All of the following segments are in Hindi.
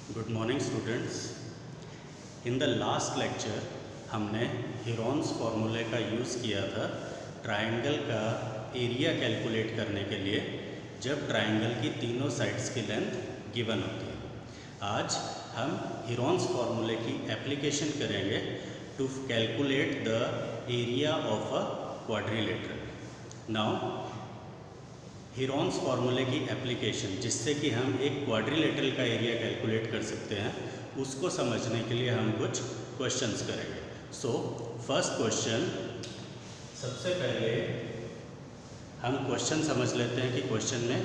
Good morning students. In the last lecture हमने हीरोन्स फार्मूले का यूज़ किया था ट्रायंगल का एरिया कैलकुलेट करने के लिए जब ट्रायंगल की तीनों साइड्स की लेंथ गिवन होती है। आज हम हीरोन्स फार्मूले की एप्लीकेशन करेंगे to calculate the area of a quadrilateral. Now Heron's फार्मूले की एप्लीकेशन जिससे कि हम एक क्वाड्रिलेटरल का एरिया कैलकुलेट कर सकते हैं, उसको समझने के लिए हम कुछ क्वेश्चंस करेंगे। सो फर्स्ट क्वेश्चन, सबसे पहले हम क्वेश्चन समझ लेते हैं कि क्वेश्चन में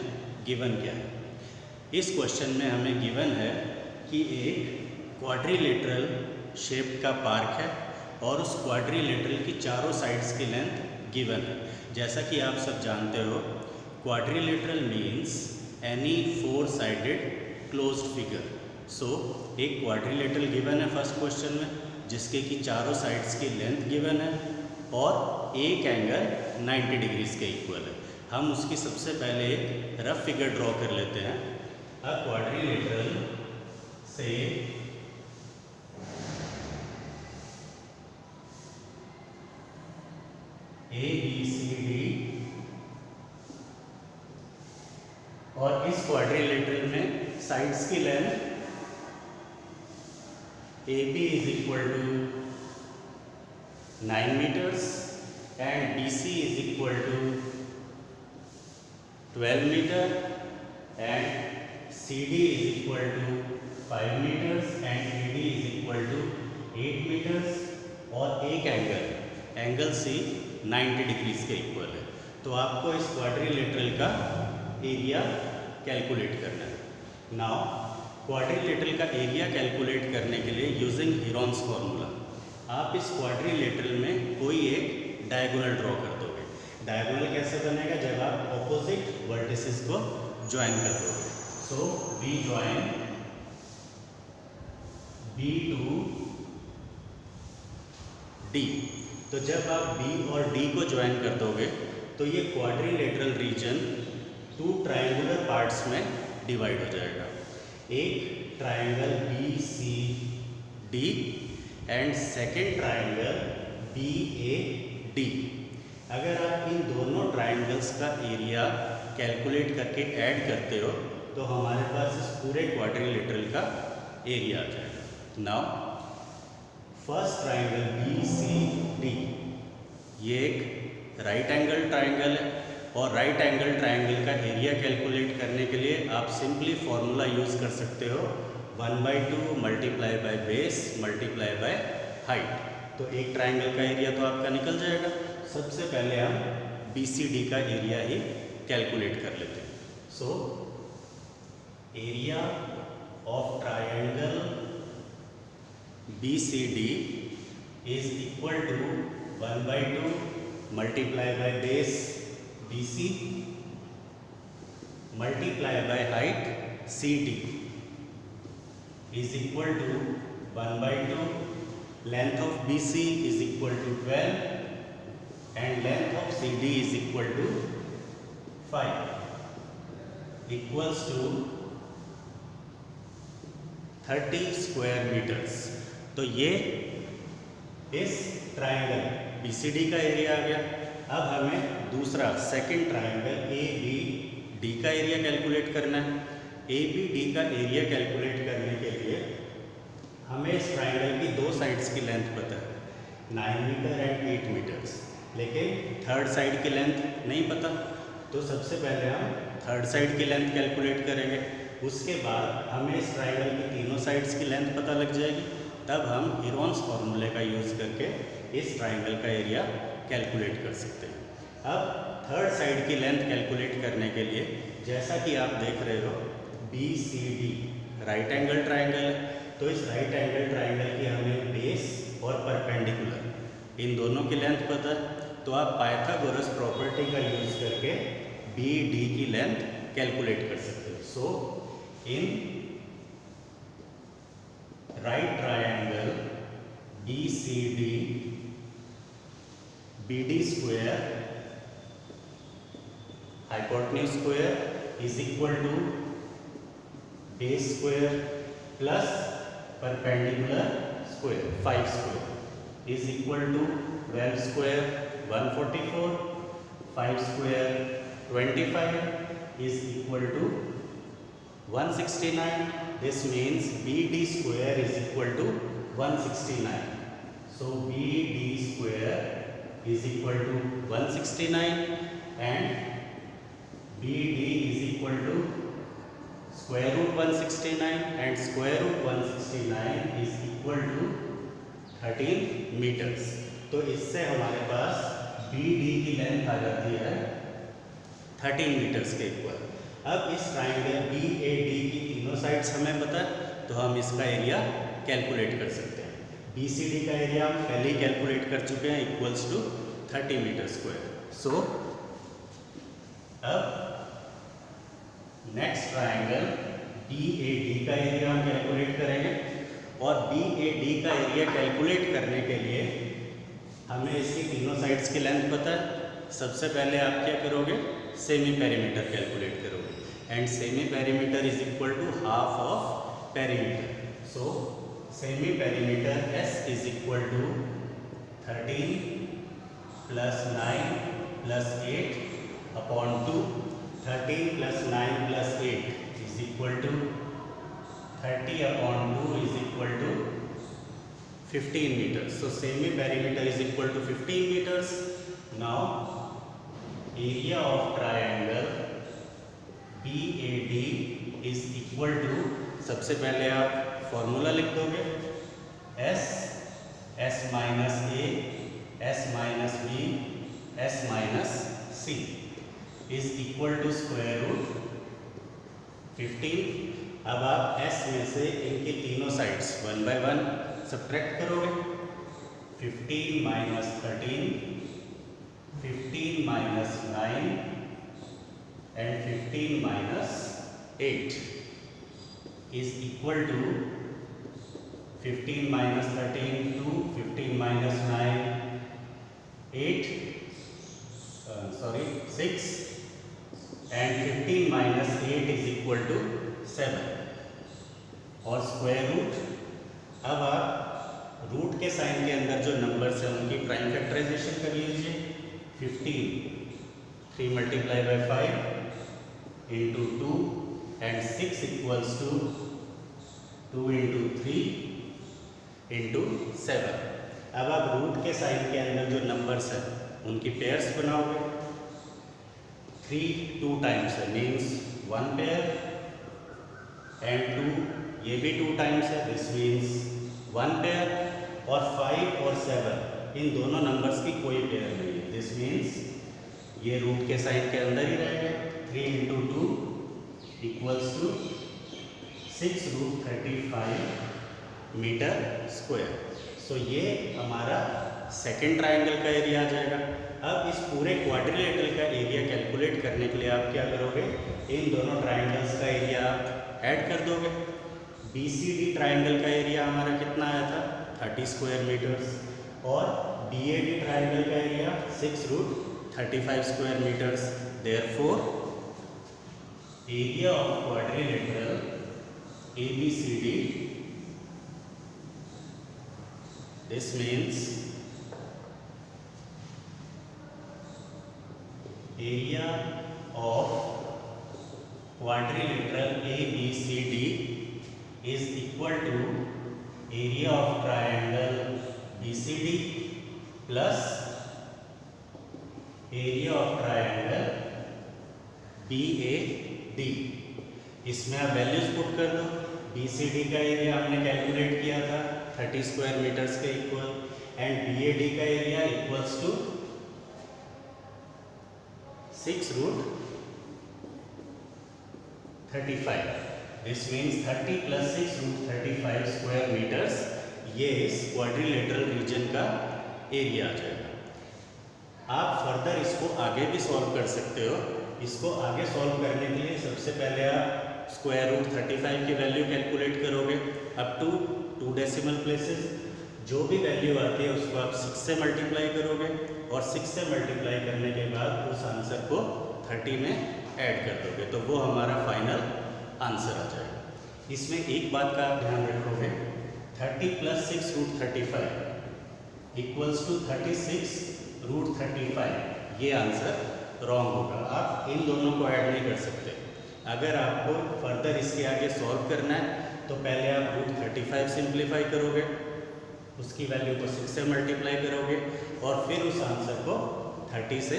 गिवन क्या है। इस क्वेश्चन में हमें गिवन है कि एक क्वाड्रिलेटरल शेप का पार्क है और उस क्वाड्रिलेटरल की चारों साइड्स की लेंथ गिवन है। जैसा कि आप सब जानते हो, quadrilateral means any four sided closed figure. So एक क्वाड्रिलेटरल गिवन है फर्स्ट क्वेश्चन में, जिसके कि चारों साइड्स की लेंथ गिवन है और एक एंगल 90 डिग्रीज के इक्वल है। हम उसकी सबसे पहले एक रफ फिगर ड्रॉ कर लेते हैं। अ क्वाड्रिलेटरल से ABCD और इस क्वाड्रिलेटरल में साइड्स की length AB is equal to 9 metres and BC is equal to 12 metre and CD is equal to 5 metres and AD is equal to 8 metres और एक एंगल C 90 डिग्रीज के इक्वल है। तो आपको इस क्वाड्रिलेटरल का एरिया कैलकुलेट करना है। नाउ क्वाड्रिलेटरल का एरिया कैलकुलेट करने के लिए यूजिंग हीरोन्स फार्मूला आप इस क्वाड्रिलेटरल में कोई एक डायगोनल ड्रॉ कर दोगे। डायगोनल कैसे बनेगा? जब आप ऑपोजिट वर्टिसेस को ज्वाइन कर दोगे। So we join B to D। तो जब आप B और D को ज्वाइन कर दोगे तो ये quadrilateral region two triangular parts में डिवाइड हो जाएगा। एक triangle BCD and second triangle BAD। अगर आप इन दोनों ट्रायंगल्स का एरिया कैलकुलेट करके ऐड करते हो तो हमारे पास इस पूरे क्वाड्रिलेटरल का एरिया आ जाएगा। नाउ फर्स्ट ट्रायंगल BCD, ये एक राइट एंगल ट्रायंगल है और राइट एंगल ट्रायंगल का एरिया कैलकुलेट करने के लिए आप सिंपली फॉर्मूला यूज़ कर सकते हो 1/2 multiply by base multiply by height. तो एक ट्रायंगल का एरिया तो आपका निकल जाएगा। सबसे पहले हम BCD का एरिया ही कैलकुलेट कर लेते हैं। सो area of triangle BCD is equal to 1/2 multiply by base BC multiply by height CD is equal to 1/2 length of BC is equal to 12 and length of CD is equal to 5 equals to 30 square meters। तो ये इस ट्रायंगल BCD का एरिया आ गया। अब हमें दूसरा सेकंड ट्रायंगल ABD का एरिया कैलकुलेट करना है। ABD का एरिया कैलकुलेट करने के लिए हमें इस ट्रायंगल की दो साइड्स की लेंथ पता है, 9 मीटर एंड 8 मीटर्स, लेकिन थर्ड साइड की लेंथ नहीं पता। तो सबसे पहले हम थर्ड साइड की लेंथ कैलकुलेट करेंगे। उसके बाद हमें इस ट्रायंगल की तीनों साइड्स की लेंथ पता लग जाएगी। तब हम हीरोन्स फार्मूले का यूज़ करके इस ट्रायंगल का एरिया कैलकुलेट कर सकते हैं। अब थर्ड साइड की लेंथ कैलकुलेट करने के लिए जैसा कि आप देख रहे हो BCD राइट एंगल ट्रायंगल है, तो इस राइट एंगल ट्रायंगल की हमें बेस और परपेंडिकुलर इन दोनों की लेंथ पता है। तो आप पाइथागोरस प्रॉपर्टी का यूज़ करके BD की लेंथ कैलकुलेट कर सकते हो। सो इन right triangle BCD, BD square hypotenuse square is equal to base square plus perpendicular square 5 square is equal to 12 square 144, 5 square 25 is equal to 169. This means BD square is equal to 169. So BD square is equal to 169 and BD is equal to square root 169 and square root 169 is equal to 13 meters. तो इससे हमारे पास BD की लेंथ आ जाती है 13 मीटर्स के इक्वल। अब इस ट्राइंगल BAD की तीनों साइड्स हमें पता है तो हम इसका एरिया कैलकुलेट कर सकते हैं। BCD का एरिया हम पहले ही कैलकुलेट कर चुके हैं इक्वल्स टू 30 मीटर स्क्वायर। सो अब नेक्स्ट ट्राइंगल BAD का एरिया हम कैलकुलेट करेंगे और BAD का एरिया कैलकुलेट करने के लिए हमें इसकी तीनों साइड्स की लेंथ पता है। सबसे पहले आप क्या करोगे, सेमी पेरीमीटर कैलकुलेट करोगे and semi perimeter is equal to half of perimeter. So semi perimeter S is equal to 13 plus 9 plus 8 upon 2। 13 plus 9 plus 8 is equal to 30 upon 2 is equal to 15 meters. So semi perimeter is equal to 15 meters. Now area of triangle BAD is equal to, सबसे पहले आप फॉर्मूला लिख दोगे S minus A S minus B S minus C is equal to square root 15। अब आप S में से इनकी तीनों साइड्स 1 by 1 सब्ट्रैक्ट करोगे। 15 minus 13, 15 minus 9 and 15 minus 8 is equal to 15 minus 13 2, 15 minus 9 8 6 and 15 minus 8 is equal to 7 और स्क्वायर रूट। अब आप रूट के साइन के अंदर जो नंबर्स हैं उनकी प्राइम फैक्टराइजेशन कर लीजिए। 15 3 multiply by 5 into 2 and 6 equals to 2 into 3 into 7। अब आप रूट के साइन के अंदर जो नंबर्स हैं उनकी पेयर्स बनाओगे। 3 2 टाइम्स है मीन्स 1 पेयर एंड 2 ये भी 2 टाइम्स है दिस मीन्स 1 पेयर और 5 और 7 इन दोनों नंबर्स की कोई पेयर नहीं है। दिस मीन्स ये रूट के साइन के अंदर ही रहेंगे। 3 into 2 equals to 6 root 35 metre square. So ये हमारा सेकेंड ट्राइंगल का एरिया आ जाएगा। अब इस पूरे क्वाड्रिलेटरल का एरिया कैलकुलेट करने के लिए आप क्या करोगे, इन दोनों ट्राइंगल्स का एरिया आप ऐड कर दोगे। BCD ट्राइंगल का एरिया हमारा कितना आया था 30 स्क्वायर मीटर्स और BAD ट्राइंगल का area 6 root 35 square metres. Therefore area of quadrilateral ABCD this means area of quadrilateral ABCD is equal to area of triangle BCD plus area of triangle BAD। इसमें आप वैल्यूज पुट कर दो। BCD का एरिया हमने कैलकुलेट किया था 30 स्क्वायर मीटर्स के इक्वल एंड BAD का area equals to 6 root 35। This means 30 plus 6 root 35 square metres ये इस क्वाड्रिलेटरल रीजन का एरिया आ जाएगा। आप फर्दर इसको आगे भी सॉल्व कर सकते हो। इसको आगे सॉल्व करने के लिए सबसे पहले आप स्क्वायर रूट 35 की वैल्यू कैलकुलेट करोगे अप टू 2 डेसिमल प्लेसेस। जो भी वैल्यू आती है उसको आप 6 से मल्टीप्लाई करोगे और 6 से मल्टीप्लाई करने के बाद उस आंसर को 30 में ऐड कर दोगे तो वो हमारा फाइनल आंसर आ जाएगा। इसमें एक बात का आप ध्यान रखोगे, 30 + 6 √35 इक्वल्स टू 36 √35, ये आंसर रॉन्ग होगा। आप इन दोनों को ऐड नहीं कर सकते। अगर आपको फर्दर इसके आगे सॉल्व करना है तो पहले आप √35 सिंप्लीफाई करोगे, उसकी वैल्यू को 6 से मल्टीप्लाई करोगे और फिर उस आंसर को 30 से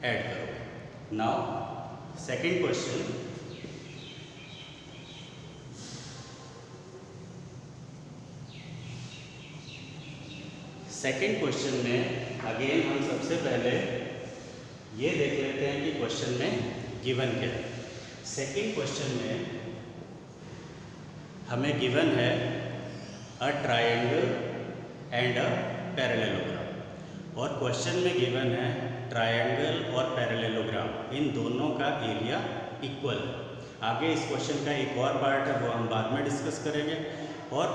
ऐड करोगे। Now second question, second question में अगेन हम सबसे पहले ये देख लेते हैं कि क्वेश्चन में गिवन क्या है। सेकेंड क्वेश्चन में हमें गिवन है a triangle and a parallelogram, और क्वेश्चन में गिवन है ट्रायंगल और पैरेललोग्राम, इन दोनों का एरिया इक्वल है। आगे इस क्वेश्चन का एक और पार्ट है, वो हम बाद में डिस्कस करेंगे। और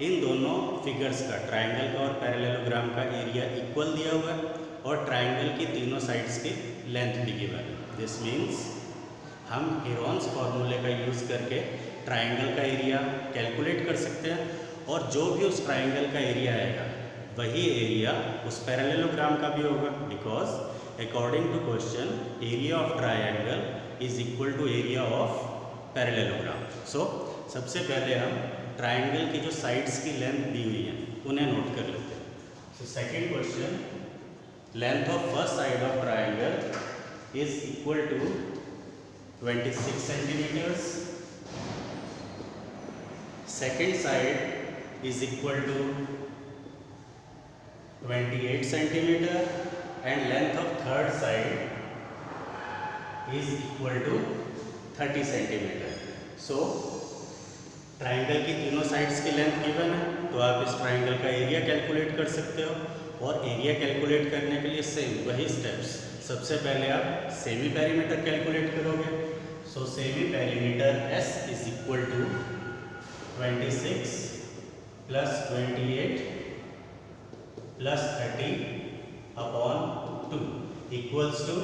इन दोनों फिगर्स का, ट्रायंगल का और पैरेललोग्राम का एरिया इक्वल दिया हुआ है और ट्रायंगल की तीनों साइड्स की लेंथ भी गिवन है। दिस मीन्स हम हेरोन्स फार्मूले का यूज़ करके ट्रायंगल का एरिया कैलकुलेट कर सकते हैं, और जो भी उस ट्रायंगल का एरिया आएगा वही एरिया उस पैरेललोग्राम का भी होगा, because according to question area of triangle is equal to area of parallelogram. So सबसे पहले हम ट्रायंगल की जो साइड्स की लेंथ दी हुई है उन्हें नोट कर लेते हैं। So second question, length of first side of triangle is equal to 26 centimetres, second side is equal to 28 centimetre and length of third side is equal to 30 centimetre. So triangle की तीनों साइड्स की लेंथ गिवन है, तो आप इस ट्रायंगल का एरिया कैलकुलेट कर सकते हो। और एरिया कैलकुलेट करने के लिए सेम वही स्टेप्स, सबसे पहले आप सेमी पेरीमीटर कैलकुलेट करोगे। So semi perimeter S is equal to 26 + 28 + 30 upon 2 equals to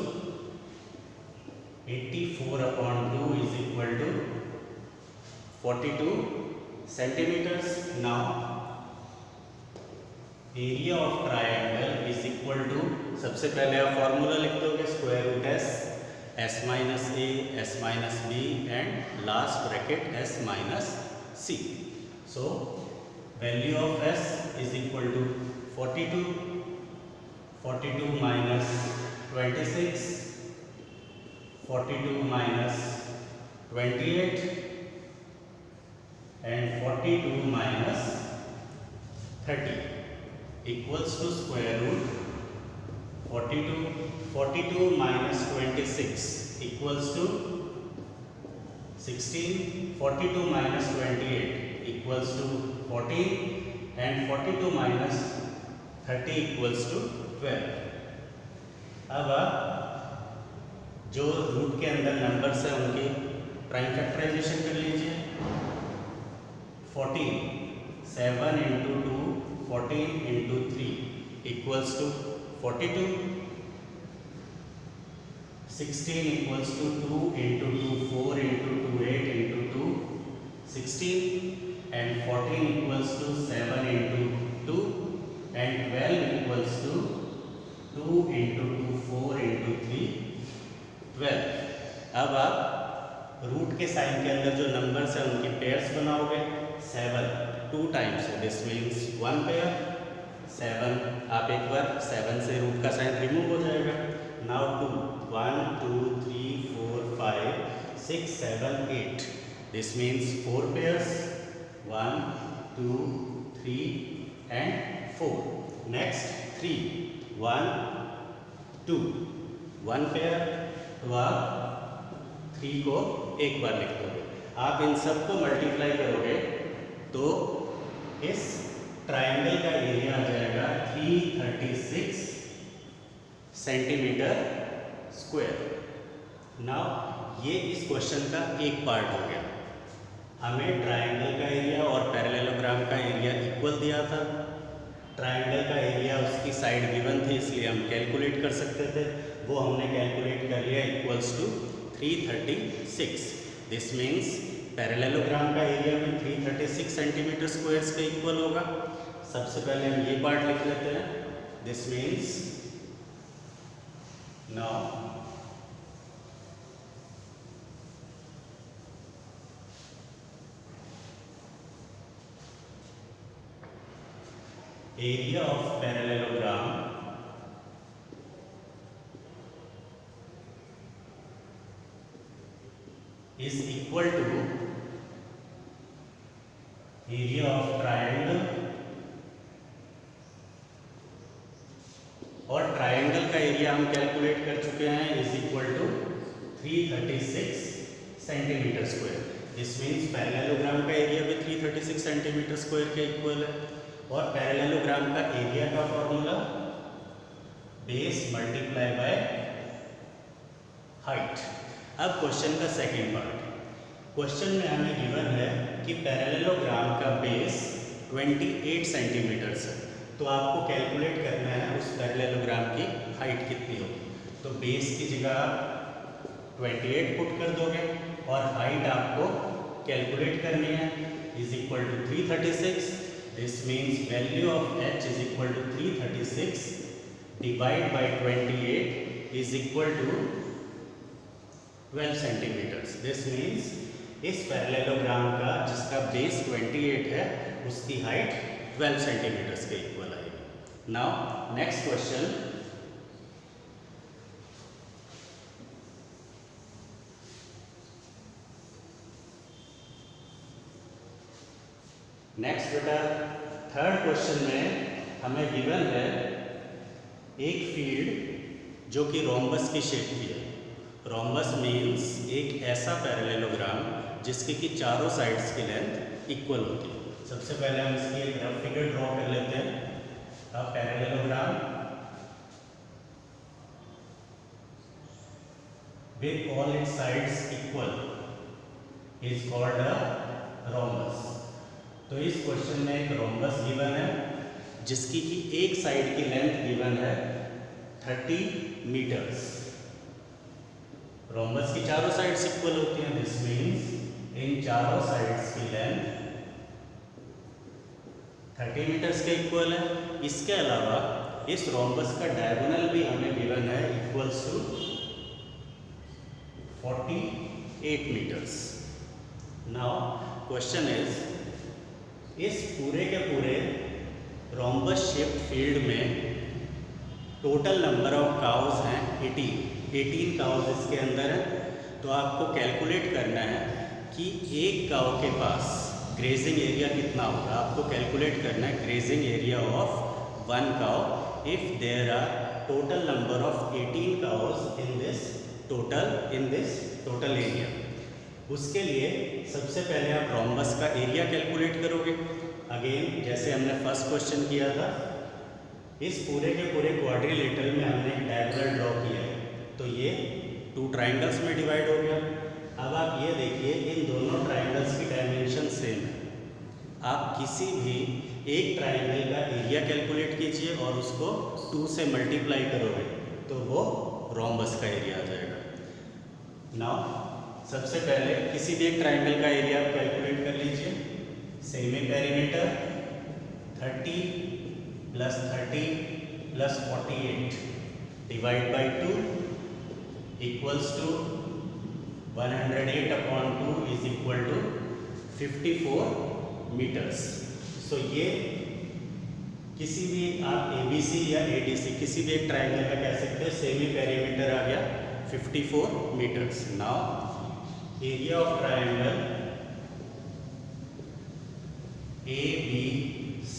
84/2 is equal to 42 centimetres. Now area of triangle is equal to, सबसे पहले आप फॉर्मूला लिख दोगे √S, S - A, S - B and last bracket S - C। So value of S is equal to 42 - 26, 42 - 28 and 42 - 30 equals to square root 42 - 26 equals to 16, 42 - 28 equals to 14 and 42 - 30 equals to 12। अब आप जो रूट के अंदर नंबर्स हैं उनकी प्राइम फैक्टराइजेशन कर लीजिए। 14, 7 × 2, 14 × 3 equals to 42, 16 equals to 2 × 2, 4 × 2, 8 × 2, 16 and 14 equals to 7 × 2 and 12 equals to 2 × 2, 4 × 3, 12। अब आप रूट के साइन के अंदर जो नंबर्स हैं उनकी पेयर्स बनाओगे। 7 2 टाइम्स है, दिस मीन्स 1 पेयर। 7 आप एक बार 7 से रूट का साइन रिमूव हो जाएगा। Now 2, 1 2 3 4 5 6 7 8, this means 4 pairs, 1 2 3 and 4। Next 3, 1 2, 1 pair, तो आप 3 को एक बार लिख दोगे। आप इन सब को मल्टीप्लाई करोगे तो इस ट्रायंगल का एरिया आ जाएगा 336 सेंटीमीटर स्क्वायर। नाउ ये इस क्वेश्चन का एक पार्ट हो गया। हमें ट्रायंगल का एरिया और पैरेललोग्राम का एरिया इक्वल दिया था। ट्रायंगल का एरिया उसकी साइड गिवन थी, इसलिए हम कैलकुलेट कर सकते थे, वो हमने कैलकुलेट कर लिया equals to 336। This means parallelogram का 336 सेंटीमीटर स्क्वायर के इक्वल होगा। सबसे पहले हम ये पार्ट लिख लेते हैं। This means now area of parallelogram is equal to area of triangle, और ट्राइंगल का एरिया हम कैलकुलेट कर चुके हैं, is equal to 336 centimetre square. This means parallelogram का एरिया भी 336 सेंटीमीटर स्क्वायर के इक्वल है, और पैरेललोग्राम का एरिया का formula base multiply by height. अब क्वेश्चन का सेकेंड पार्ट। क्वेश्चन में हमें गिवन है कि पैरेललोग्राम का बेस 28 सेंटीमीटर है, तो आपको कैलकुलेट करना है उस पैरेललोग्राम की हाइट कितनी होगी। तो बेस की जगह आप 28 पुट कर दोगे और हाइट आपको कैलकुलेट करनी है, is equal to 336। This means value of h is equal to 336 divided by 28 is equal to 12 centimeters. This means इस पैरेललोग्राम का जिसका बेस 28 है उसकी हाइट 12 सेंटीमीटर्स के इक्वल आएगी। Now next question. नेक्स्ट बेटा थर्ड क्वेश्चन में हमें गिवन है एक फील्ड जो कि रोम्बस की शेप की है। रोम्बस मीन्स एक ऐसा पैरेललोग्राम जिसकी कि चारों साइड्स की लेंथ इक्वल होती है। सबसे पहले हम इसकी एक रफ फिगर ड्रॉ कर लेते हैं। अब parallelogram with all it's sides equal is called a rhombus. तो इस क्वेश्चन में एक रोम्बस गिवन है जिसकी कि एक साइड की लेंथ गिवन है 30 मीटर्स। रोम्बस की चारों साइड्स इक्वल होती हैं। दिस मीन्स इन चारों साइड्स की लेंथ 30 मीटर्स के इक्वल है। इसके अलावा इस रोम्बस का डायगोनल भी हमें गिवन है equals to 48 metres. Now question is इस पूरे के पूरे रोम्बस शेप्ड फील्ड में टोटल नंबर ऑफ काउज हैं 18 काउज इसके अंदर है। तो आपको कैलकुलेट करना है कि एक काउ के पास ग्रेजिंग एरिया कितना होगा। आपको कैलकुलेट करना है grazing area of one cow if there are total number of 18 cows in this total area. उसके लिए सबसे पहले आप रोम्बस का एरिया कैलकुलेट करोगे। अगेन जैसे हमने फर्स्ट क्वेश्चन किया था, इस पूरे के पूरे क्वाड्रिलेटरल में हमने एक डायगोनल ड्रॉ किया है, तो ये 2 ट्राइंगल्स में डिवाइड हो गया। अब आप ये देखिए इन दोनों ट्राइंगल्स की डायमेंशन सेम है। आप किसी भी एक ट्राइंगल का एरिया कैलकुलेट कीजिए और उसको 2 से मल्टीप्लाई करोगे तो वो रोम्बस का एरिया आ जाएगा। नाउ सबसे पहले किसी भी एक ट्राइंगल का एरिया आप कैलकुलेट कर लीजिए। Semi perimeter 30 plus 30 plus 48 divide by 2 equals to 108 upon 2 is equal to 54 metres. So ये किसी भी आप ABC या ADC किसी भी एक ट्राइंगल का कह सकते हैं सेमी पेरीमीटर आ गया 54 metres. Now area of triangle ABC।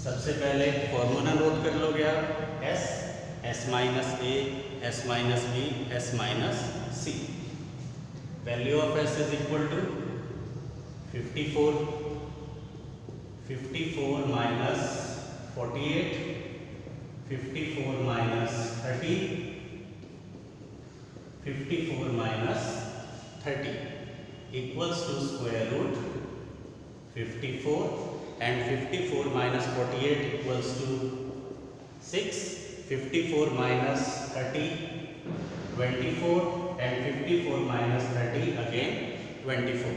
सबसे पहले फॉर्मूला नोट कर लोगे आप S minus A, S minus B, S minus C। Value of S is equal to 54 minus 48, 54 minus 30, 54 minus 30 equals to square root 54 and 54 minus 48 equals to 6, 54 minus 30 24 and 54 minus 30 again 24.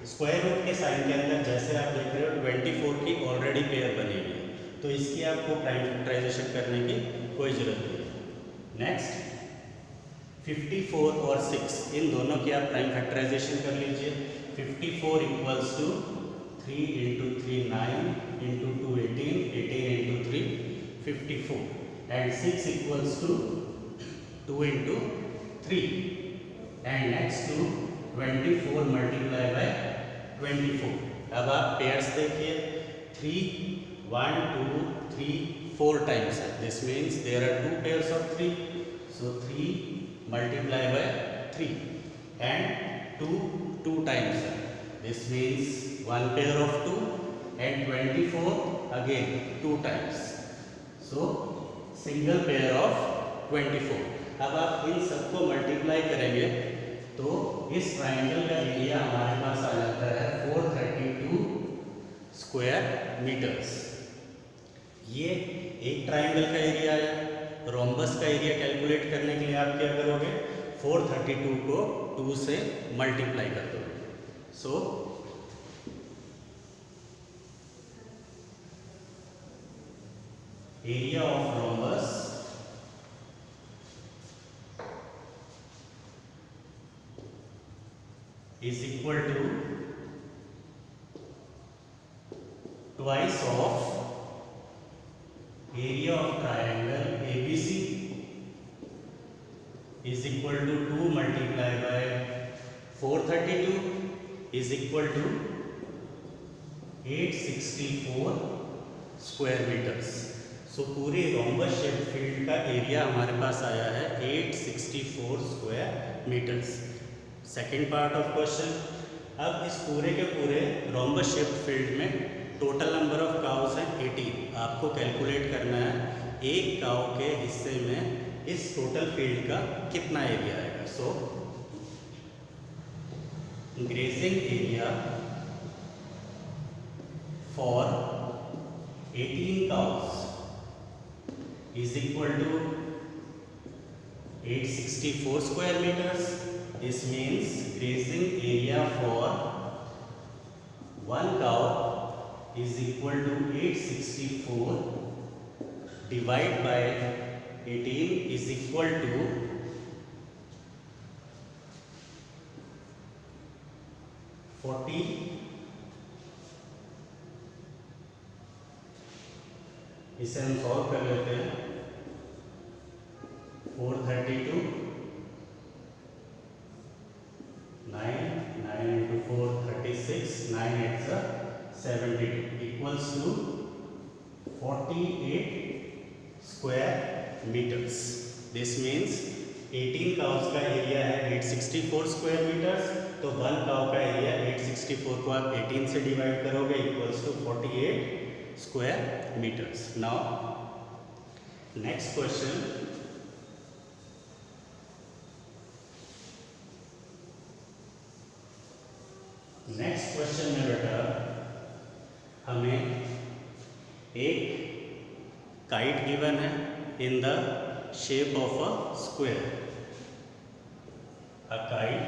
Square root के साइन के अंदर जैसे आप देख रहे हो 24 की ऑलरेडी पेयर बनी हुई है, तो इसकी आपको प्राइम फैक्टराइजेशन करने की कोई ज़रूरत नहीं है। नेक्स्ट 54 और 6 इन दोनों की आप प्राइम फैक्टराइजेशन कर लीजिए। 54 equals to 3 into 3 9 into 2 18, 18 into 3 54 and 6 equals to 2 into 3 and next to 24 multiply by 24। अब आप पेयर्स देखिए 3 1 2 3 4 टाइम्स है, this means there are 2 pairs of 3, so 3 multiply by 3 and 2 times है, this means 1 pair of 2 and 24 again 2 times, so single pair of 24। अब आप इन सबको मल्टीप्लाई करेंगे तो इस ट्राइंगल का एरिया हमारे पास आ जाता है 432 स्क्वायर मीटर्स। ये एक ट्राइंगल का एरिया है। रोम्बस का एरिया कैलकुलेट करने के लिए आप क्या करोगे, 432 को 2 से मल्टीप्लाई कर दोगे। सो area of rhombus is equal to twice of area of triangle ABC is equal to 2 multiplied by 432 is equal to 864 square metres. So पूरे रोम्बस शेप फील्ड का एरिया हमारे पास आया है 864 square metres. Second part of question, अब इस पूरे के पूरे रोम्बस शेप फील्ड में टोटल नंबर ऑफ काउस हैं 18। आपको कैलकुलेट करना है एक काउ के हिस्से में इस टोटल फील्ड का कितना एरिया आएगा। So grazing area for 18 cows is equal to 864 square metres. This means grazing area for one cow is equal to 864 divided by 18 is equal to 40। इसे हम सॉल्व कर लेते हैं। 432 9 into 4 36, 9 8 72 equals to 48 square meters। This means 18 cows का एरिया है 864 स्क्वायर मीटर्स, तो 1 काउ का एरिया 864 को आप 18 से डिवाइड करोगे equals to 48 square metres. Now next question, next question में बेटा हमें एक काइट गिवन है in the shape of a square. A kite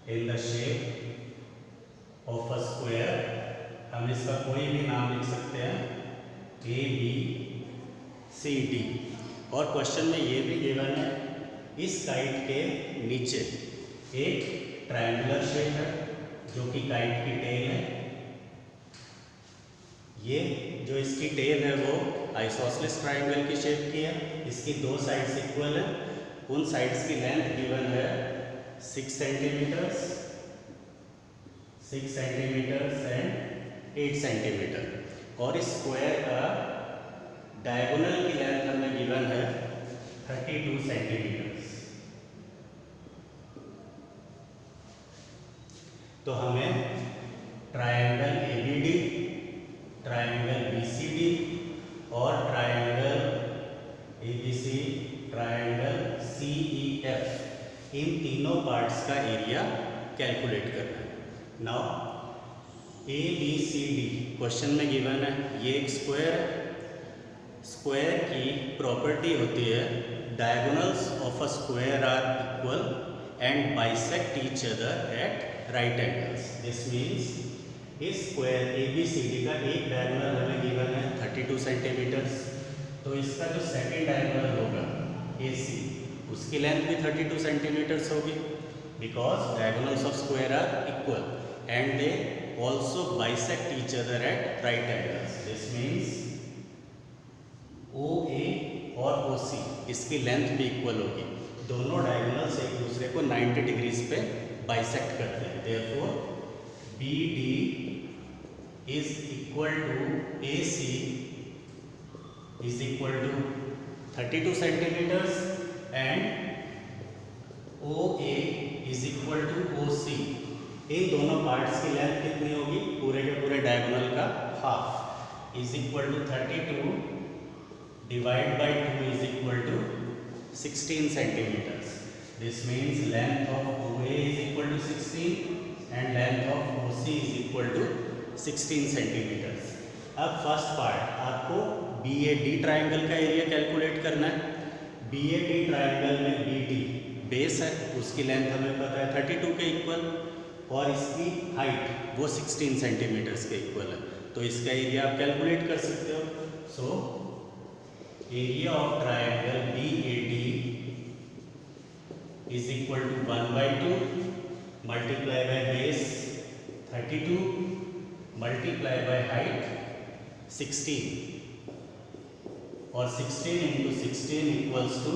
in the shape of a square, हम इसका कोई भी नाम लिख सकते हैं A B C D। और क्वेश्चन में ये भी गिवन है इस काइट के नीचे एक ट्रायंगुलर शेप है जो कि काइट की टेल है। ये जो इसकी टेल है वो आइसोसेलेस ट्रायंगल की शेप की है। इसकी दो साइड्स इक्वल है। उन साइड्स की लेंथ गिवन है 6 सेंटीमीटर्स, 6 सेंटीमीटर्स एंड 8 सेंटीमीटर। और इस स्क्वायर का डायगोनल की लेंथ हमें गिवन है 32 सेंटीमीटर्स। तो हमें ट्रायंगल ABD, ट्रायंगल BCD और ट्रायंगल ABC, ट्रायंगल CEF इन तीनों पार्ट्स का एरिया कैलकुलेट करना है। नाउ ABCD क्वेश्चन में गिवन है, ये एक स्क्वायर है। स्क्वायर की प्रॉपर्टी होती है diagonals of a square are equal and bisect each other at right angles. This means इस स्क्वायर ABCD का एक डायगोनल हमें गिवन है 32 सेंटीमीटर्स, तो इसका जो सेकेंड डायगोनल होगा AC, उसकी लेंथ भी 32 सेंटीमीटर्स होगी, because diagonals of square are equal and they also bisect each other at right angles. This means OA और OC इसकी लेंथ भी इक्वल होगी. दोनों डायगोनल्स एक दूसरे को 90 डिग्रीज पे बाइसेक्ट करते हैं. Therefore BD is equal to AC is equal to 32 centimeters and OA is equal to OC. इन दोनों पार्ट्स की लेंथ कितनी होगी? पूरे के पूरे डायगोनल का half is equal to 32 divide by 2 is equal to 16 centimetres. This means length of OA is equal to 16 and length of OC is equal to 16 centimetres. अब फर्स्ट पार्ट आपको BAD ट्राइंगल का एरिया कैलकुलेट करना है. BAD ट्राइंगल में BD बेस है, उसकी लेंथ हमें पता है 32 के इक्वल और इसकी हाइट वो 16 सेंटीमीटर्स के इक्वल है, तो इसका एरिया आप कैलकुलेट कर सकते हो. So area of triangle BAD is equal to 1/2 multiply by base 32 multiply by height 16 और 16 into 16 equals to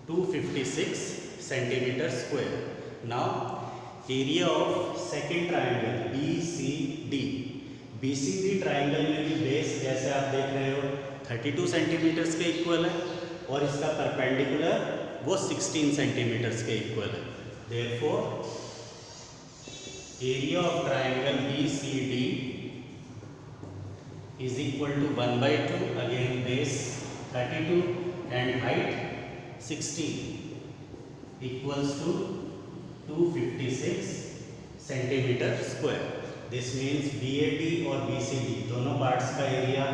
256 centimetre square. Now area of second triangle BCD triangle में भी बेस जैसे आप देख रहे हो 32 सेंटीमीटर्स के इक्वल है और इसका परपेंडिकुलर वो 16 सेंटीमीटर्स के इक्वल है. Therefore, area of triangle BCD is equal to 1/2, again base 32 and height 16 equals to 256 centimeter square. This means BAD और BCD दोनों पार्ट्स का एरिया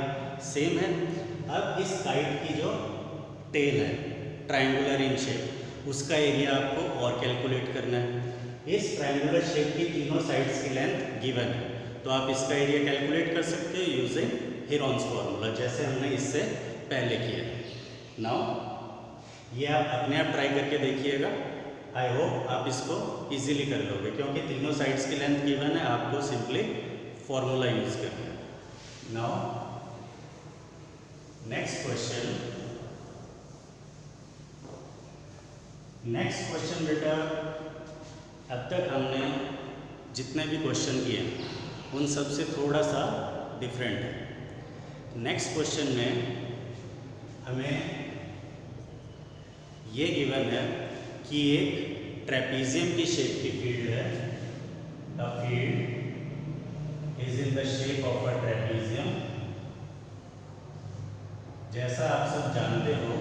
सेम है. अब इस काइट की जो टेल है ट्राइंगुलर इन शेप, उसका एरिया आपको और कैलकुलेट करना है. इस ट्रायंगुलर शेप की तीनों साइड्स की लेंथ गिवन है, तो आप इसका एरिया कैलकुलेट कर सकते हो यूजिंग हेरॉन्स फार्मूला, जैसे हमने इससे पहले किया. नाउ ये आप अपने आप ट्राई करके देखिएगा. आई होप आप इसको इजीली कर लोगे, क्योंकि तीनों साइड्स की लेंथ गिवन है, आपको सिंपली फार्मूला यूज करना है. नाउ नेक्स्ट क्वेश्चन बेटा, अब तक हमने जितने भी क्वेश्चन किए उन सब से थोड़ा सा डिफरेंट है. नेक्स्ट क्वेश्चन में हमें ये गिवन है कि एक ट्रेपीजियम की शेप की फील्ड है. The field is in the shape of a trapezium. जैसा आप सब जानते हो,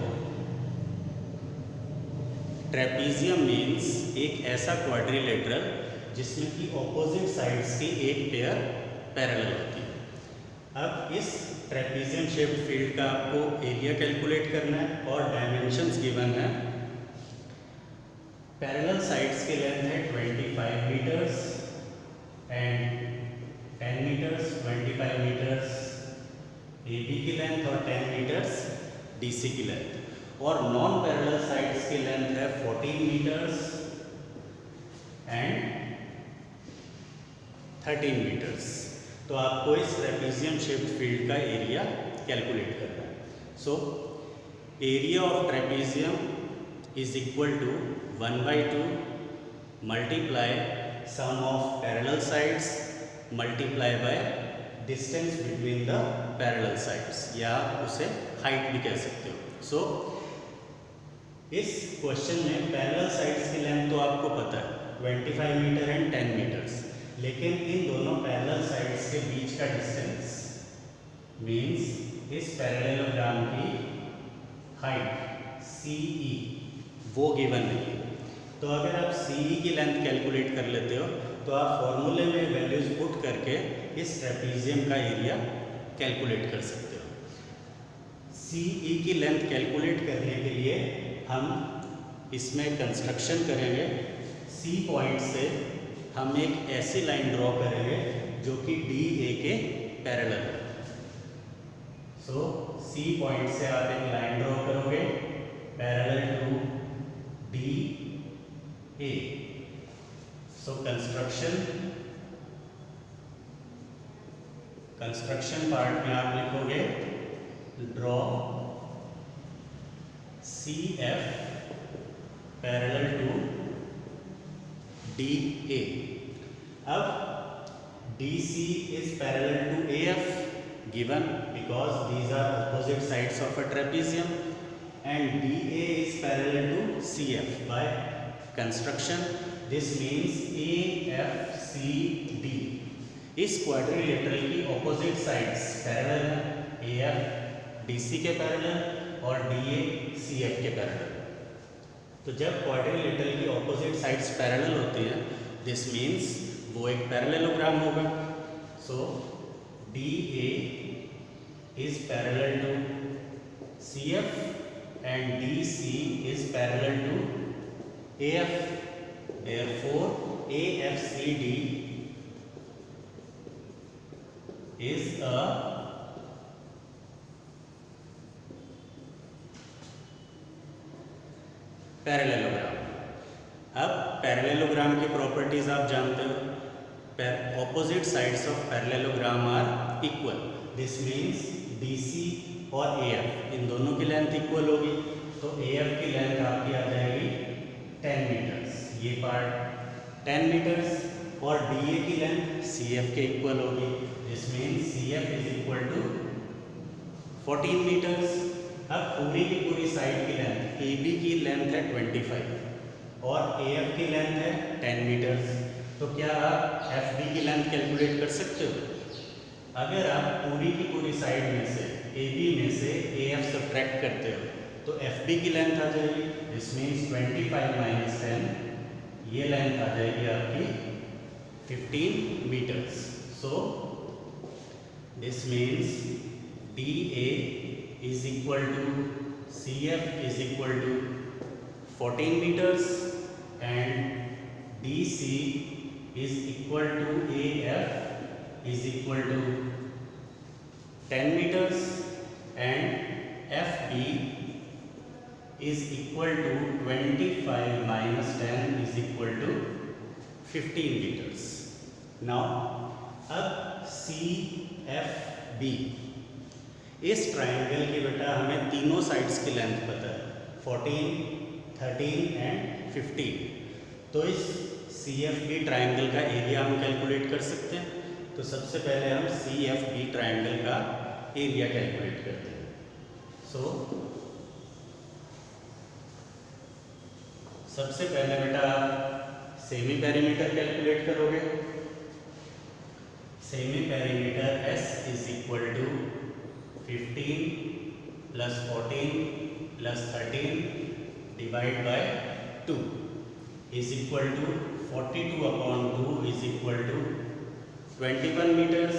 ट्रेपीजियम मीन्स एक ऐसा क्वाड्रिलेटरल जिसमें कि ऑपोजिट साइड्स की एक पेयर पैरेलल होती है. अब इस ट्रेपीजियम शेप्ड फील्ड का आपको एरिया कैलकुलेट करना है और डायमेंशंस गिवन है. पैरेलल साइड्स की लेंथ है 25 metres and 10 metres, 25 metres AB की लेंथ और 10 मीटर्स DC की लेंथ, और नॉन पैरेलल साइड्स की लेंथ है 14 मीटर्स एंड 13 मीटर्स. तो आपको इस ट्रेपीजियम शेप्ड फील्ड का एरिया कैलकुलेट करना है. So area of trapezium is equal to 1/2 multiply sum of parallel sides multiply by distance between the parallel sides, या उसे हाइट भी कह सकते हो. सो इस क्वेश्चन में पैरेलल साइड्स की लेंथ तो आपको पता है 25 मीटर एंड 10 मीटर्स, लेकिन इन दोनों पैरेलल साइड्स के बीच का डिस्टेंस मीन्स इस पैरेललोग्राम की हाइट CE वो गिवन नहीं है. तो अगर आप CE की लेंथ कैलकुलेट कर लेते हो तो आप फॉर्मूले में वैल्यूज पुट करके इस ट्रेपीजियम का एरिया कैलकुलेट कर सकते हो. CE की लेंथ कैलकुलेट करने के लिए हम इसमें कंस्ट्रक्शन करेंगे। सी पॉइंट से हम एक ऐसी लाइन ड्रॉ करेंगे जो कि डी ए के पैरेलल है। सो सी पॉइंट से आप एक लाइन ड्रॉ करोगे parallel to D A. So construction part में आप लिखोगे draw C F parallel to D A. अब D C is parallel to A F given because these are opposite sides of a trapezium, and D A is parallel to C F by construction. This means A F C D. इस क्वाड्रिलेटरल की ऑपोजिट साइड्स पैरेलल है, ए एफ डी सी के पैरेलल और डी ए सी एफ के पैरेलल। तो जब क्वाड्रिलेटरल की ऑपोजिट साइड्स पैरेलल होती हैं, दिस मीन्स वो एक पैरेललोग्राम होगा। So D A is parallel to C F and D C is parallel to A F. Therefore, AFCD is a parallelogram. अब पैरेललोग्राम की प्रॉपर्टीज आप जानते हो। Opposite sides of parallelogram are equal. This means DC और AF इन दोनों की लेंथ इक्वल होगी, तो AF की लेंथ आपकी आ जाएगी 10 मीटर्स, ये पार्ट 10 मीटर्स, और DA की लेंथ CF के इक्वल होगी। This means CF is equal to 14 metres. अब पूरी की पूरी साइड की लेंथ, AB की लेंथ है 25 और AF की लेंथ है 10 मीटर्स। तो क्या आप FB की लेंथ कैलकुलेट कर सकते हो? अगर आप पूरी की पूरी साइड में से AB में से AF सब्ट्रैक्ट करते हो तो FB की लेंथ आ जाएगी। दिस मीन्स 25 माइनस 10, ये लेंथ आ जाएगी आपकी 15 metres. So this means DA is equal to CF is equal to 14 meters and DC is equal to AF is equal to 10 meters and FB is equal to 25 minus 10 is equal to 15 meters. Now अब CFB, इस ट्राइंगल की बेटा हमें तीनों साइड्स की लेंथ पता है, 14, 13 एंड 15। तो इस CFB ट्राइंगल का एरिया हम कैलकुलेट कर सकते हैं। तो सबसे पहले हम CFB ट्राइंगल का एरिया कैलकुलेट करते हैं। सो सबसे पहले बेटा सेमी पेरीमीटर कैलकुलेट करोगे। Semi perimeter S is equal to 15 plus 14 plus 13 divide by 2 is equal to 42 upon 2 is equal to 21 metres.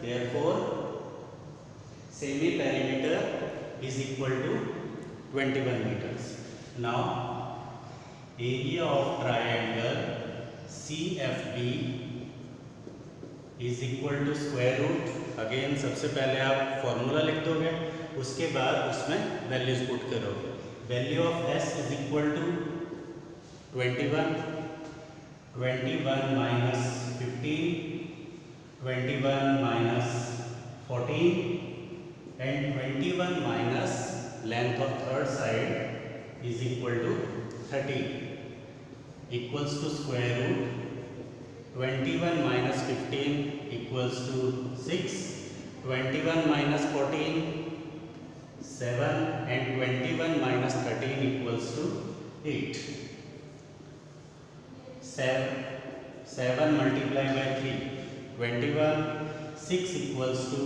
Therefore semi perimeter is equal to 21 metres. Now area of triangle CFB is equal to square root. Again सबसे पहले आप फॉर्मूला लिख दोगे, उसके बाद उसमें वैल्यूज पुट करोगे। Value of S is equal to 21, 21 minus 15, 21 minus 14 and 21 minus length of third side is equal to 30 equals to square root 21 minus 15 equals to 6, 21 minus 14 7 and 21 minus 13 equals to 8. 7 multiplied by 3 21, 6 equals to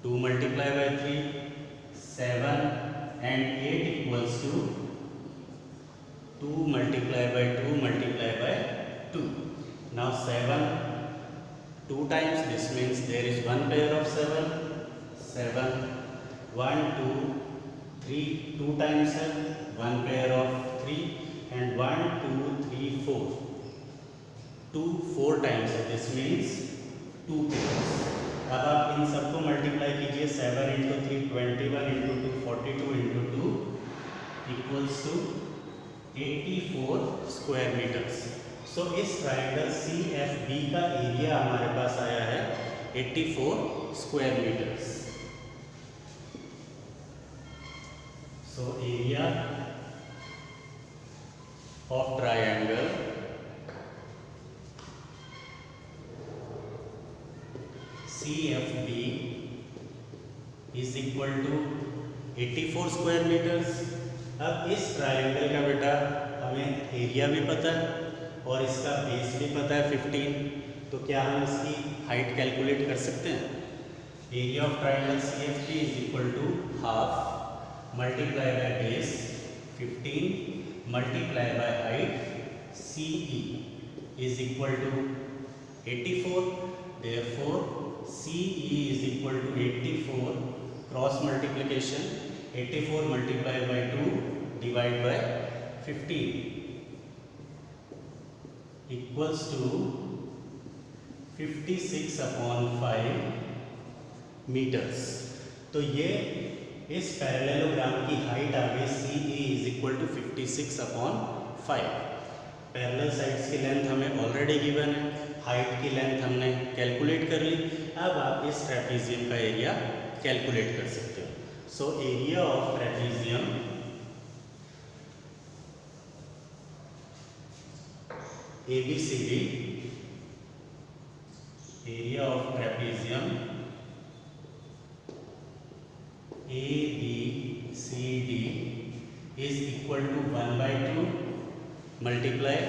2 multiplied by 3 7 and 8 equals to 2 multiplied by 2 multiplied by 2. Now 7 2 times, this means there is one pair of 7 1 2 3 2 times 7 1 pair of 3 and 1 2 3 4 2 4 times है, दिस मीन्स 2 pairs। अब आप इन सबको मल्टीप्लाई कीजिए, 7 into 3 21 into 2 42 into 2 equals to 84 square metres. So इस ट्राइंगल CFB का एरिया हमारे पास आया है 84 square metres. So area of triangle CFB is equal to 84 square metres. अब इस ट्राइंगल का बेटा हमें एरिया भी पता है और इसका बेस भी पता है 15, तो क्या हम इसकी हाइट कैलकुलेट कर सकते हैं? Area of triangle CFB is equal to half multiply by base 15 multiply by height CE is equal to 84। Therefore CE is equal to 84 cross multiplication 84 multiply by 2 divide by 15 equals to 56/5 metres. तो ये इस पैरेललोग्राम की हाइट आ गई CE is equal to 56/5। Parallel sides की लेंथ हमें ऑलरेडी गिवन है, हाइट की लेंथ हमने कैलकुलेट कर ली। अब आप इस ट्रेपीजियम का एरिया कैलकुलेट कर सकते हो। So area of trapezium ABCD, area of trapezium ABCD is equal to 1/2 multiply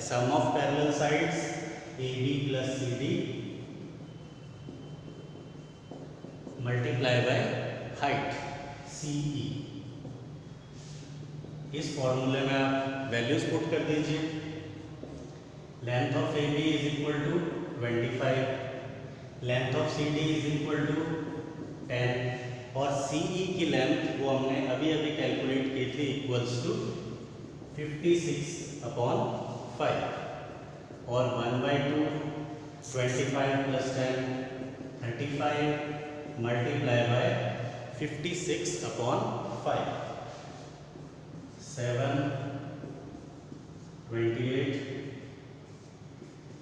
sum of parallel sides AB plus CD multiply by height CE। इस फॉर्मूले में आप वैल्यूज पुट कर दीजिए। Length of AB is equal to 25, length of CD is equal to 10 और CE की लेंथ वो हमने अभी अभी कैलकुलेट की थी इक्वल्स टू 56/5 और 1/2 25 plus 10 35 multiply by 56/5 7 28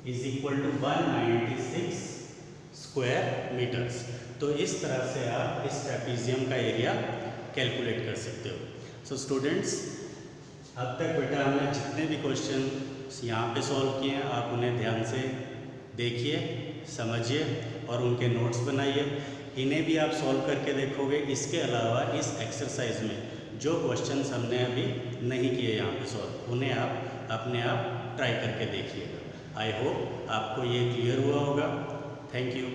is equal to 196 square metres. तो इस तरह से आप इस ट्रेपीजियम का एरिया कैलकुलेट कर सकते हो। सो स्टूडेंट्स, अब तक बेटा हमने जितने भी क्वेश्चन यहाँ पे सॉल्व किए हैं आप उन्हें ध्यान से देखिए, समझिए और उनके नोट्स बनाइए। इन्हें भी आप सॉल्व करके देखोगे। इसके अलावा इस एक्सरसाइज में जो क्वेश्चंस हमने अभी नहीं किए यहाँ पे सॉल्व, उन्हें आप अपने आप ट्राई करके देखिएगा। आई होप आपको ये क्लियर हुआ होगा। Thank you.